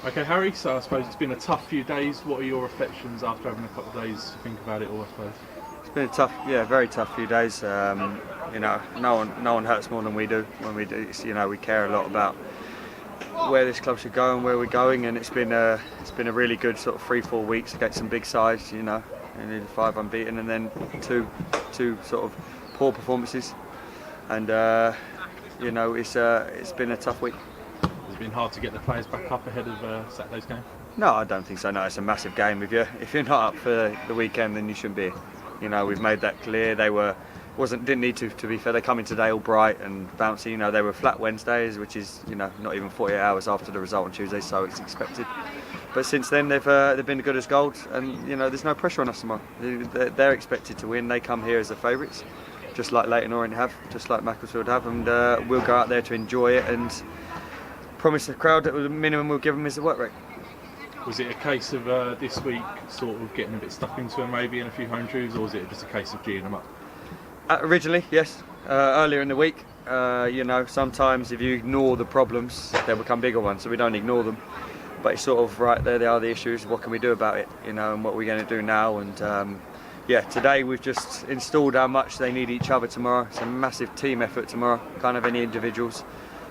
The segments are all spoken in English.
Okay, Harry, so I suppose it's been a tough few days. What are your reflections after having a couple of days to think about it all, I suppose? It's been a tough, very tough few days. No one hurts more than we do when we do. We care a lot about where this club should go and where we're going, and it's been a really good sort of 3-4 weeks against some big sides. And 5 unbeaten, and then two sort of poor performances, and it's been a tough week. Has it been hard to get the players back up ahead of Saturday's game? No, I don't think so. No, it's a massive game. If you're not up for the weekend, then you shouldn't be. We've made that clear. Didn't need to be fair. They come in today all bright and bouncy. They were flat Wednesdays, which is not even 48 hours after the result on Tuesday, so it's expected. But since then they've been good as gold, and there's no pressure on us tomorrow. They're expected to win. They come here as the favourites, just like Leyton Orient have, just like Macclesfield have, and we'll go out there to enjoy it and promise the crowd that the minimum we'll give them is the work rate. Was it a case of this week sort of getting a bit stuck into them maybe in a few home truths, or was it just a case of geeing them up? Originally, yes. Earlier in the week, sometimes if you ignore the problems, they become bigger ones, so we don't ignore them. But it's sort of right there. They are the issues. What can we do about it? And what we're going to do now. And today we've just installed how much they need each other tomorrow. It's a massive team effort tomorrow. Can't have any individuals.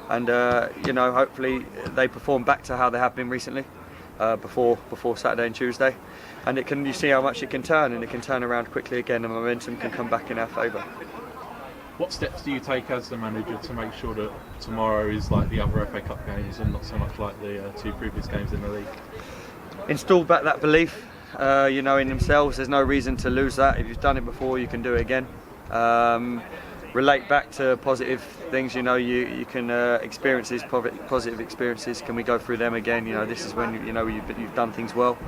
And hopefully they perform back to how they have been recently, before Saturday and Tuesday. And you see how much it can turn, and it can turn around quickly again. And momentum can come back in our favour. What steps do you take as the manager to make sure that tomorrow is like the other FA Cup games and not so much like the 2 previous games in the league? Install back that belief, in themselves. There's no reason to lose that. If you've done it before, you can do it again. Relate back to positive things. You can experience these positive experiences. Can we go through them again? This is when you've done things well.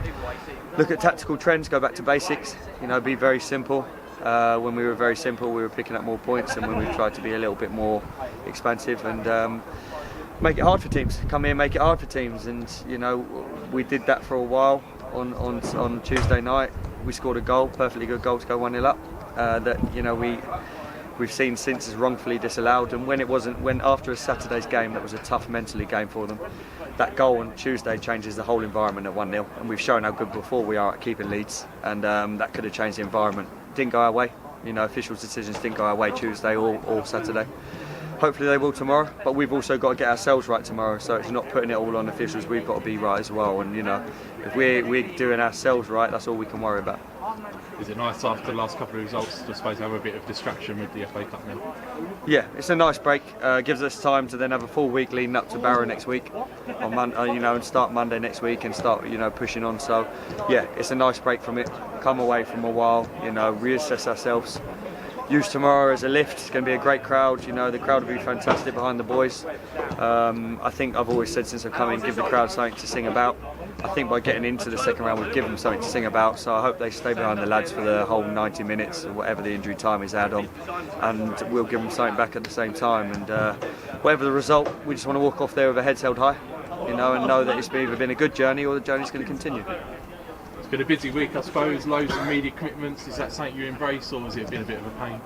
Look at tactical trends. Go back to basics. Be very simple. When we were very simple, we were picking up more points, and when we've tried to be a little bit more expansive and make it hard for teams. Come here, make it hard for teams, and we did that for a while. On Tuesday night, we scored a goal, perfectly good goal to go 1-0 up. We've seen since is wrongfully disallowed, and when after a Saturday's game, that was a tough mentally game for them. That goal on Tuesday changes the whole environment at 1-0, and we've shown how good before we are at keeping leads, and that could have changed the environment. Didn't go our way. Officials' decisions didn't go our way Tuesday or Saturday. Hopefully they will tomorrow, but we've also got to get ourselves right tomorrow, so it's not putting it all on officials. We've got to be right as well, and if we're doing ourselves right, that's all we can worry about. Is it nice after the last couple of results to suppose have a bit of distraction with the FA Cup now? Yeah, it's a nice break. Gives us time to then have a full week leading up to Barrow next week, and start Monday next week and start pushing on. So yeah, it's a nice break from it. Come away from a while, reassess ourselves. Use tomorrow as a lift. It's going to be a great crowd. The crowd will be fantastic behind the boys. I think I've always said since I've come in, give the crowd something to sing about. I think by getting into the second round, we've given them something to sing about. So I hope they stay behind the lads for the whole 90 minutes, or whatever the injury time is add on, and we'll give them something back at the same time. And whatever the result, we just want to walk off there with our heads held high, and know that it's either been a good journey or the journey's going to continue. It's been a busy week, I suppose. Loads of media commitments. Is that something you embrace, or has it been a bit of a pain?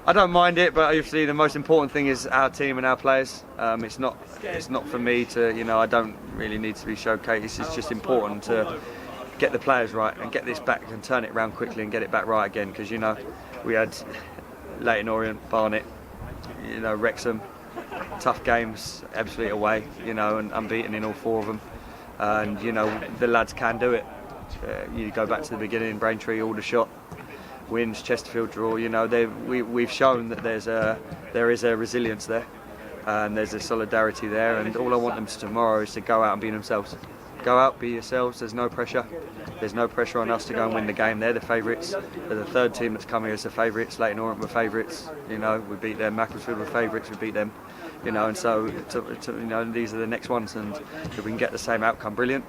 I don't mind it, but obviously the most important thing is our team and our players. It's not for me to, I don't really need to be showcased. It's just important to get the players right and get this back and turn it around quickly and get it back right again. Because we had Leyton Orient, Barnet, Wrexham, tough games, absolutely away, and unbeaten in all 4 of them. And the lads can do it. You go back to the beginning, Braintree, Aldershot, wins, Chesterfield draw. We've shown that there is a resilience there, and there's a solidarity there. And all I want them to tomorrow is to go out and be themselves. Go out, be yourselves. There's no pressure. There's no pressure on us to go and win the game. They're the favourites. They're the 3rd team that's come here as the favourites. Leyton Orient were favourites. We beat them. Macclesfield were favourites. We beat them. And so these are the next ones. And if we can get the same outcome, brilliant.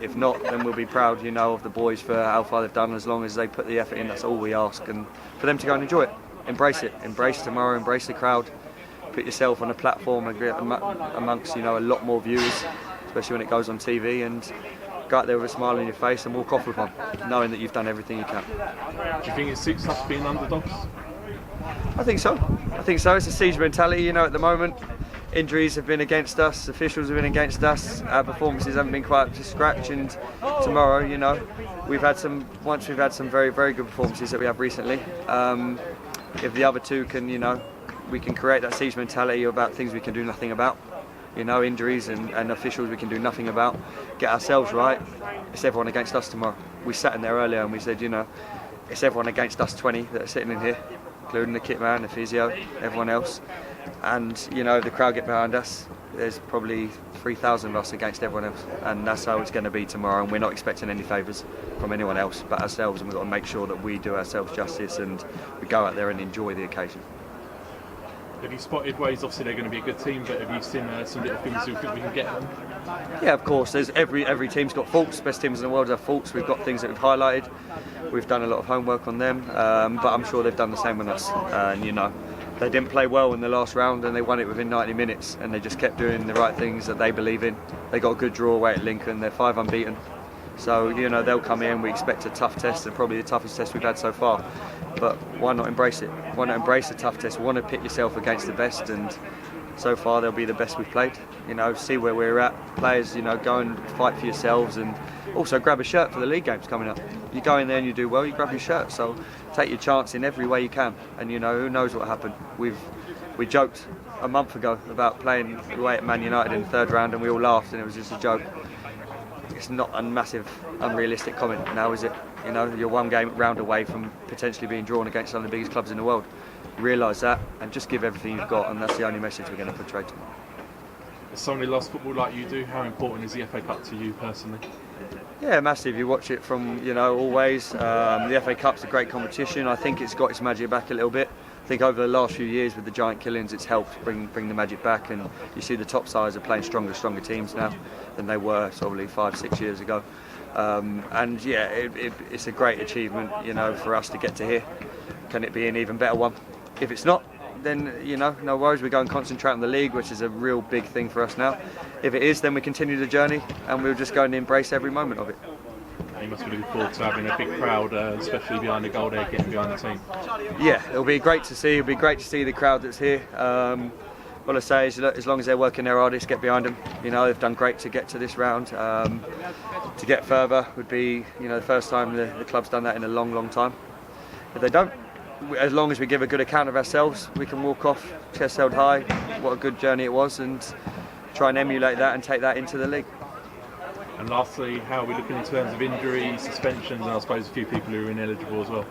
If not, then we'll be proud, of the boys for how far they've done. As long as they put the effort in, that's all we ask. And for them to go and enjoy it, embrace it, embrace tomorrow, embrace the crowd. Put yourself on a platform amongst a lot more viewers, especially when it goes on TV, and go out there with a smile on your face and walk off with one, knowing that you've done everything you can. Do you think it suits us being underdogs? I think so. It's a siege mentality, at the moment. injuries have been against us, officials have been against us, our performances haven't been quite up to scratch, and tomorrow, you know, we've had some very, very good performances that we have recently. If the other two can, you know, we can create that siege mentality about things we can do nothing about. You know, injuries and officials we can do nothing about. Get ourselves right, it's everyone against us tomorrow. We sat in there earlier and we said, you know, it's everyone against us 20 that are sitting in here, including the kit man, the physio, everyone else. And, you know, if the crowd get behind us, there's probably 3,000 of us against everyone else. And that's how it's going to be tomorrow. And we're not expecting any favours from anyone else but ourselves. And we've got to make sure that we do ourselves justice and we go out there and enjoy the occasion. Have you spotted ways? Obviously, they're going to be a good team, but have you seen some little things you think we can get them? Yeah, of course. There's every team's got faults. Best teams in the world have faults. We've got things that we've highlighted. We've done a lot of homework on them, but I'm sure they've done the same on us. And you know, they didn't play well in the last round, and they won it within 90 minutes. And they just kept doing the right things that they believe in. They got a good draw away at Lincoln. They're 5 unbeaten. So you know they'll come in. We expect a tough test, and probably the toughest test we've had so far. But why not embrace it? Why not embrace a tough test? Want to pit yourself against the best, and so far they'll be the best we've played. You know, see where we're at. Players, you know, go and fight for yourselves, and also grab a shirt for the league games coming up. You go in there and you do well, you grab your shirt. So take your chance in every way you can. And you know, who knows what happened? We joked a month ago about playing away at Man United in the 3rd round, and we all laughed, and it was just a joke. It's not a massive, unrealistic comment now, is it? You know, you're one game round away from potentially being drawn against some of the biggest clubs in the world. Realise that and just give everything you've got, and that's the only message we're going to portray to them. As somebody who loves football like you do, how important is the FA Cup to you personally? Yeah, massive. You watch it from, you know, always. The FA Cup's a great competition. I think it's got its magic back a little bit. I think over the last few years with the giant killings, it's helped bring the magic back, and you see the top sides are playing stronger teams now than they were probably 5-6 years ago. And yeah, it's a great achievement, you know, for us to get to here. Can it be an even better one? If it's not, then you know, no worries. We go and concentrate on the league, which is a real big thing for us now. If it is, then we continue the journey, and we'll just go and embrace every moment of it. You must be looking forward to having a big crowd, especially behind the goal there, getting behind the team. Yeah, it'll be great to see. It'll be great to see the crowd that's here. All I say is, as long as they're working their hardest, get behind them. You know, they've done great to get to this round. To get further would be, you know, the first time the club's done that in a long, long time. If they don't, as long as we give a good account of ourselves, we can walk off chest held high. What a good journey it was, and try and emulate that and take that into the league. And lastly, how are we looking in terms of injuries, suspensions, and I suppose a few people who are ineligible as well?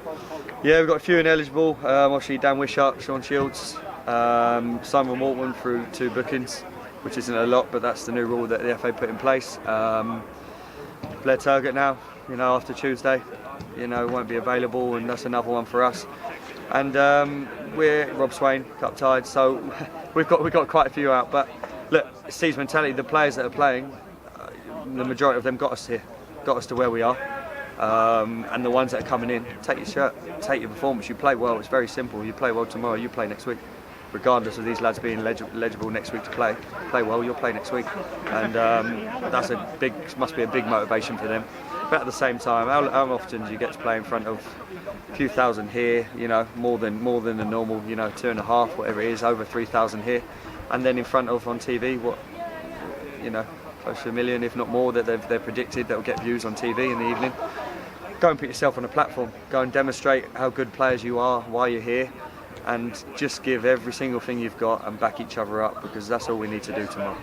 Yeah, we've got a few ineligible. Obviously Dan Wishart, Sean Shields, Simon Mortman through 2 bookings, which isn't a lot, but that's the new rule that the FA put in place. Blair Turgott now, you know, after Tuesday, you know, won't be available, and that's another one for us. And we're Rob Swain, cup tied, so we've got quite a few out. But look, siege mentality. The players that are playing, the majority of them got us here, got us to where we are. And the ones that are coming in, take your shirt, take your performance. You play well. It's very simple. You play well tomorrow, you play next week. Regardless of these lads being eligible next week to play well, you'll play next week. And that's must be a big motivation for them. But at the same time, how often do you get to play in front of a few thousand here? You know, more than the normal, you know, 2.5, whatever it is, over 3,000 here, and then in front of on TV, what, you know, close to 1 million, if not more, that they're predicted that will get views on TV in the evening. Go and put yourself on a platform. Go and demonstrate how good players you are, why you're here, and just give every single thing you've got and back each other up, because that's all we need to do tomorrow.